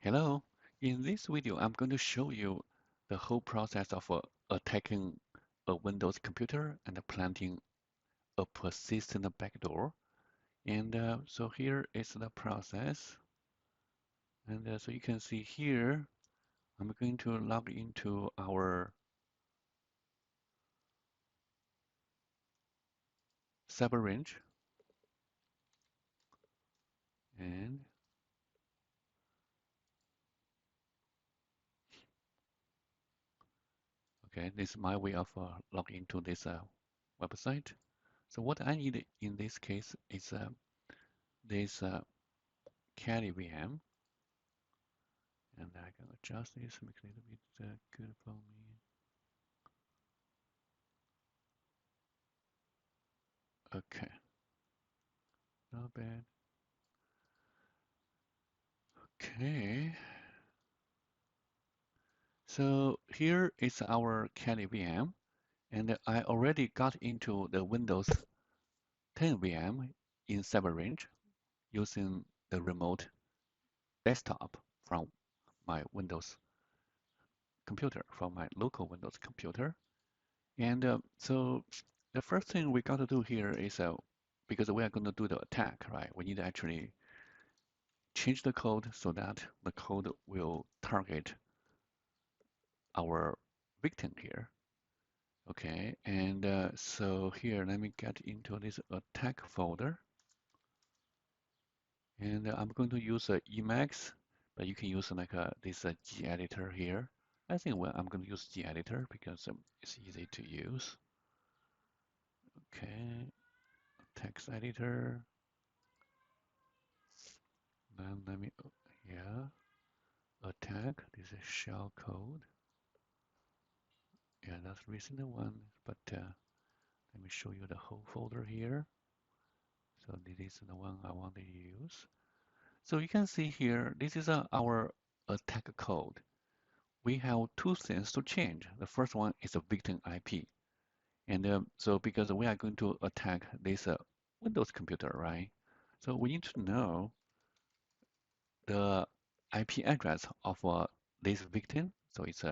Hello. In this video, I'm going to show you the whole process of attacking a Windows computer and planting a persistent backdoor. And so here is the process. And so you can see here, I'm going to log into our cyber range. And okay, this is my way of logging into this website. So what I need in this case is this Caddy VM. And I can adjust this, make it a little bit good for me. Okay, not bad. Okay, so here is our Kali VM, and I already got into the Windows 10 VM in Cyber Range using the remote desktop from my Windows computer, from my local Windows computer. And so the first thing we got to do here is because we are going to do the attack, right? We need to actually change the code so that the code will target our victim here. Okay, and so here, let me get into this attack folder. And I'm going to use Emacs, but you can use like this gedit here. I think I'm going to use gedit because it's easy to use. Okay, text editor. Then let me, yeah, attack. This is shell code. Yeah, that's the recent one, but let me show you the whole folder here. So this is the one I want to use. So you can see here, this is our attack code. We have two things to change. The first one is a victim IP. And so because we are going to attack this Windows computer, right? So we need to know the IP address of this victim. So it's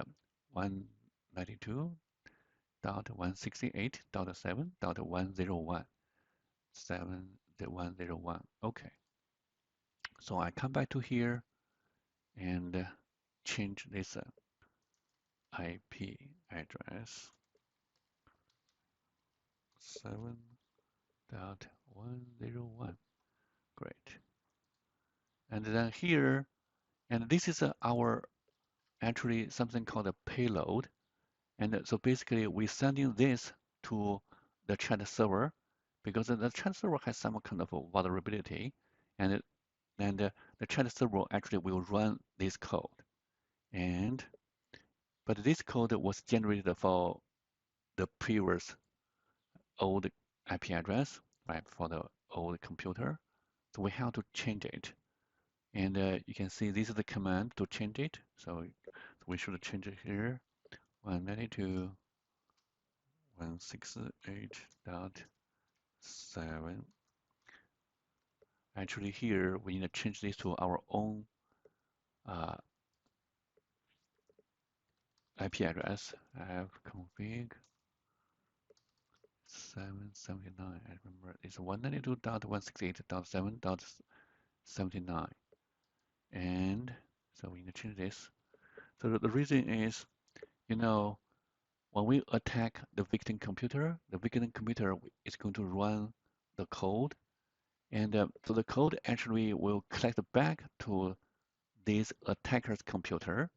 192.168.7.101. 7101. Okay. So I come back to here and change this IP address 7.101. Great. And then here, and this is our actually something called a payload. And so basically we sending this to the chat server because the chat server has some kind of a vulnerability, and the chat server actually will run this code. And but this code was generated for the previous old IP address, right, for the old computer. So we have to change it. And you can see this is the command to change it. So we should change it here. 192.168.7. Actually here, we need to change this to our own uh, IP address. I have config 779. I remember it's 192.168.7.79. And so we need to change this. So the reason is, you know, when we attack the victim computer is going to run the code. And so the code actually will collect back to this attacker's computer.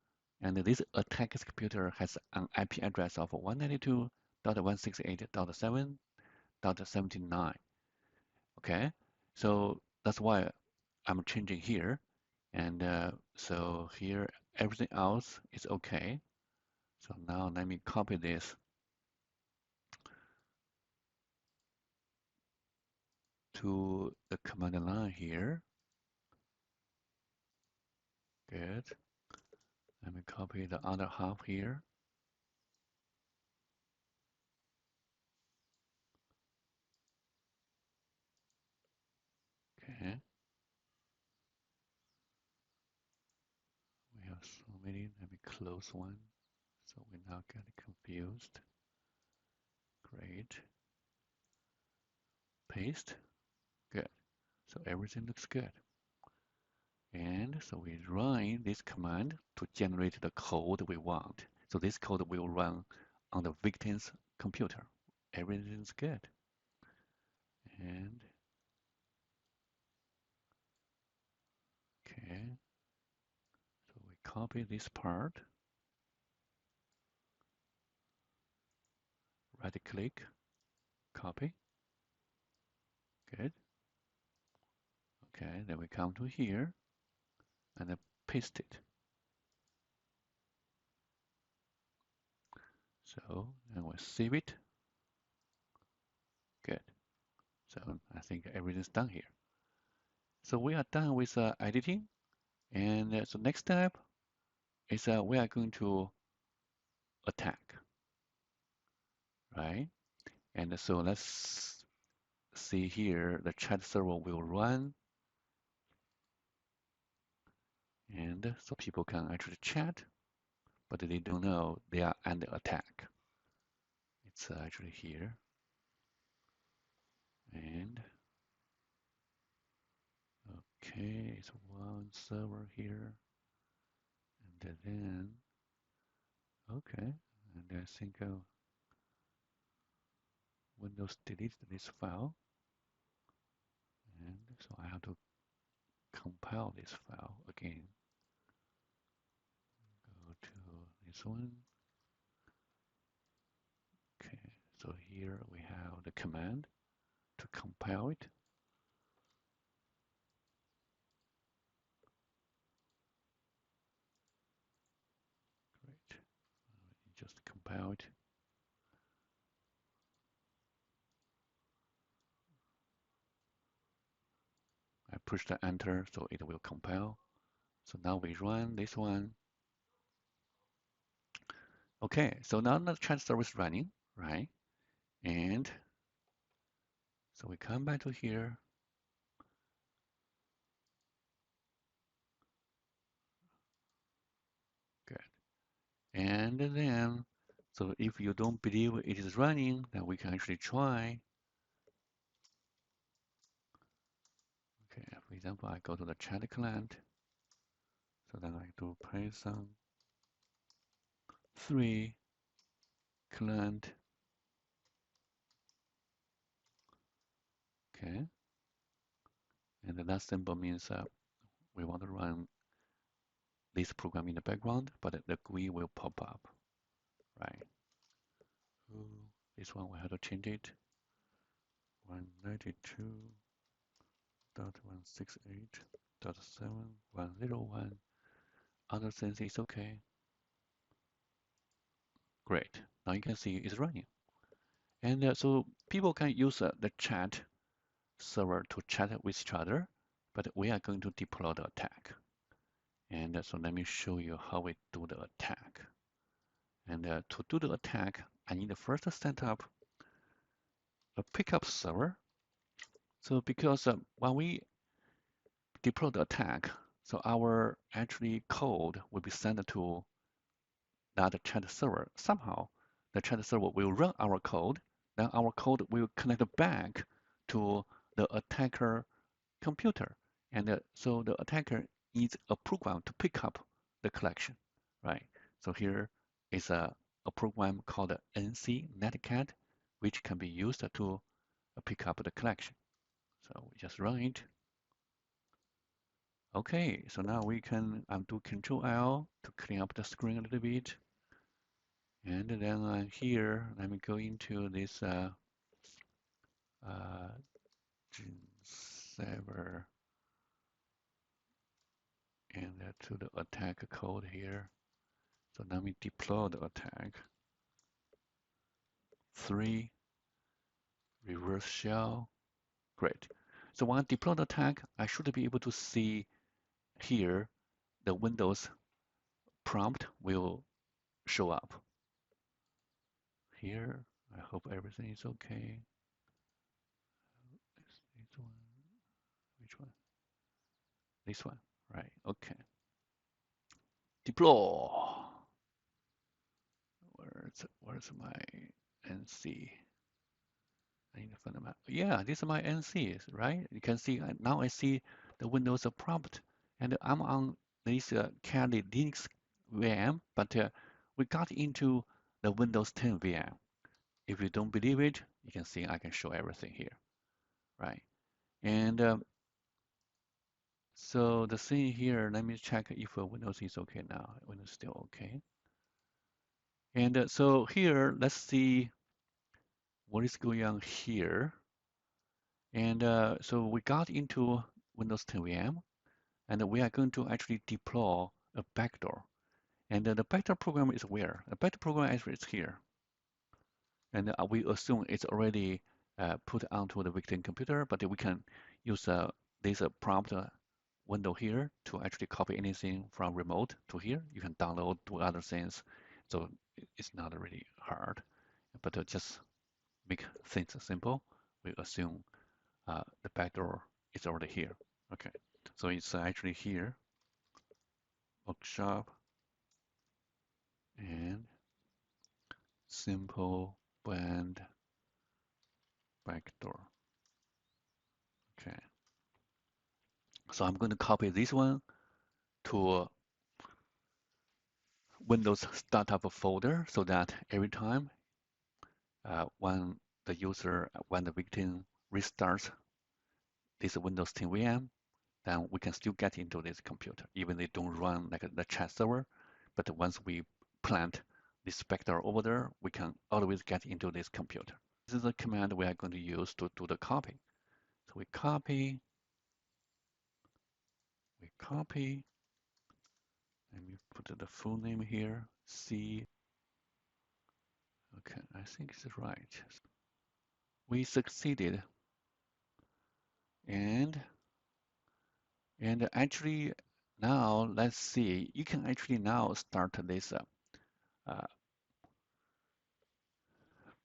And this attacker's computer has an IP address of 192.168.7.79. Okay, so that's why I'm changing here. And so here, everything else is okay. So now let me copy this to the command line here. Good. Let me copy the other half here. Okay. so many. Let me close one. So we now get confused. Great. Paste. Good. So everything looks good. And so we run this command to generate the code we want. So this code will run on the victim's computer. Everything's good. And okay, so we copy this part, right click, copy. Good. Okay, then we come to here and then paste it. So, and we'll save it. Good. So I think everything's done here. So we are done with editing. And so next step is we are going to attack, right? And so let's see here, the chat server will run. And so people can actually chat, but they don't know they are under attack. It's actually here. And okay, it's one server here. And then, okay, and I think Windows deleted this file. And so I have to compile this file again. Go to this one. Okay, so here we have the command to compile it. Great. Just compile it. I push the enter so it will compile. So now we run this one. Okay, so now the chat server is running, right? And so we come back to here. Good. And then, so if you don't believe it is running, then we can actually try. Okay, for example, I go to the chat client. So then I do Python 3 client. Okay. And that symbol means we want to run this program in the background, but the GUI will pop up, right? This one we have to change it. 192.168.7.101. Other things is okay. Great. Now you can see it's running. And so people can use the chat server to chat with each other, but we are going to deploy the attack. And so let me show you how we do the attack. And to do the attack, I need to first set up a pickup server. So because when we deploy the attack, so our actually code will be sent to that chat server. Somehow, the chat server will run our code. Then our code will connect back to the attacker computer. And so the attacker needs a program to pick up the collection, right? So here is a program called NC netcat, which can be used to pick up the collection. So we just run it. Okay, so now we can undo Control L to clean up the screen a little bit. And then here, let me go into this server and to the attack code here. So let me deploy the attack. 3 reverse shell. Great. So when I deploy the attack, I should be able to see here the Windows prompt will show up. Here, I hope everything is okay. This one, which one? This one, right? Okay. deploy. Where's my NC? I need to find them out. Yeah, these are my NCs, right? You can see now I see the Windows prompt, and I'm on this Kali Linux VM, but we got into the Windows 10 VM. If you don't believe it, you can see I can show everything here, right? And so the thing here, let me check if Windows is okay now. Windows still okay. And so here, let's see what is going on here. And so we got into Windows 10 VM, and we are going to actually deploy a backdoor. And the backdoor program is where? The backdoor program actually is here. And we assume it's already put onto the victim computer, but we can use this prompt window here to actually copy anything from remote to here. You can download to other things. So it's not really hard, but just make things simple. We assume the backdoor is already here. Okay, so it's actually here, workshop, and simple blend backdoor. Okay, so I'm going to copy this one to Windows startup folder so that every time when when the victim restarts this Windows 10 VM, then we can still get into this computer, even they don't run like the chat server. But once we plant this backdoor over there, we can always get into this computer. This is the command we are going to use to do the copy. So we copy, let me put the full name here, C. Okay, I think it's right. We succeeded, and actually now let's see. You can actually now start this uh,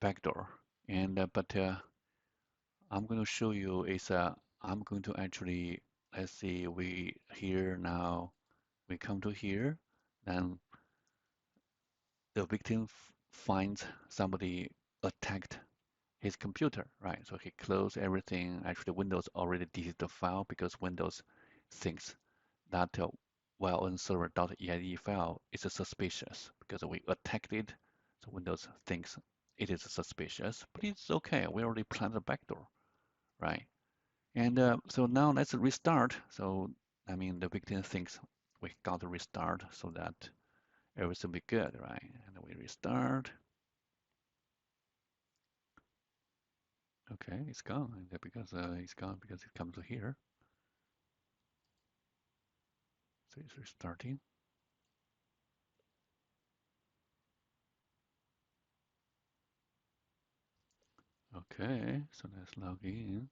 backdoor, and but I'm going to show you is I'm going to actually let's see. We here now we come to here, then the victim finds somebody attacked his computer, right? So he closed everything. Actually, Windows already deleted the file because Windows thinks that while on server.exe file is suspicious because we attacked it. So Windows thinks it is suspicious, but it's okay. We already planted a backdoor, right? And so now let's restart. So I mean, the victim thinks we got to restart so that everything will be good, right? And we restart. Okay, it's gone because it's gone because it comes to here. So it's restarting. Okay, so let's log in.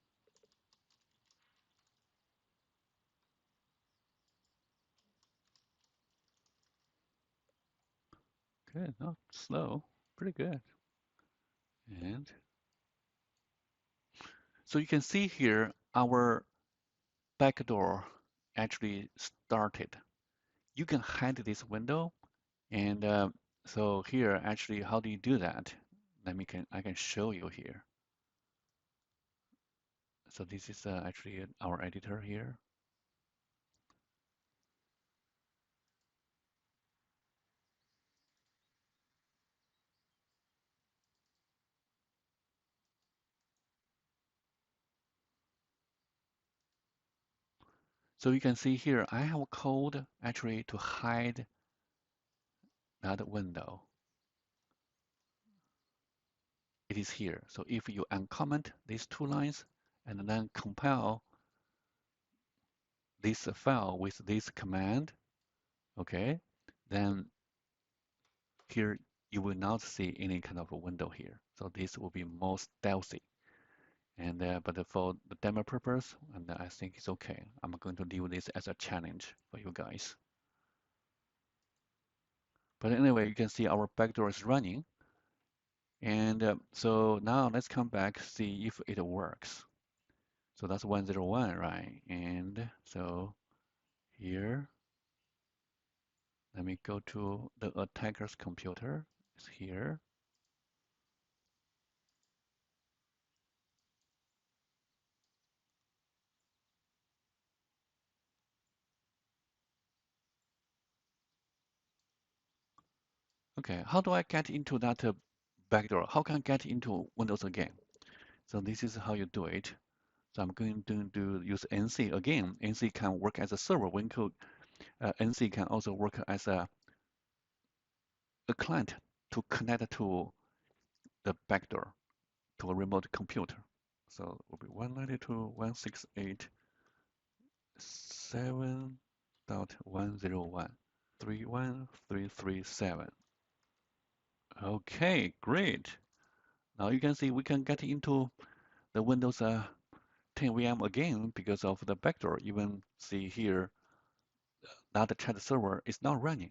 Okay, not slow, pretty good. And so you can see here our backdoor actually started. You can hide this window, and so here actually, how do you do that? I can show you here. So this is actually our editor here. So you can see here, I have a code actually to hide that window. It is here. So if you uncomment these two lines and then compile this file with this command, okay, then here you will not see any kind of a window here. So this will be more stealthy. And but for the demo purpose, and I think it's okay. I'm going to leave this as a challenge for you guys. But anyway, you can see our backdoor is running. And so now let's come back, see if it works. So that's 101, right? And so here, Let me go to the attacker's computer. It's here. Okay, how do I get into that backdoor? How can I get into Windows again? So this is how you do it. So I'm going to use NC again. NC can work as a server. NC can also work as a client to connect to the backdoor to a remote computer. So it will be 192.168.7.101. 31337. Okay, great. Now you can see we can get into the Windows 10 VM again because of the backdoor. Even see here that chat server is not running.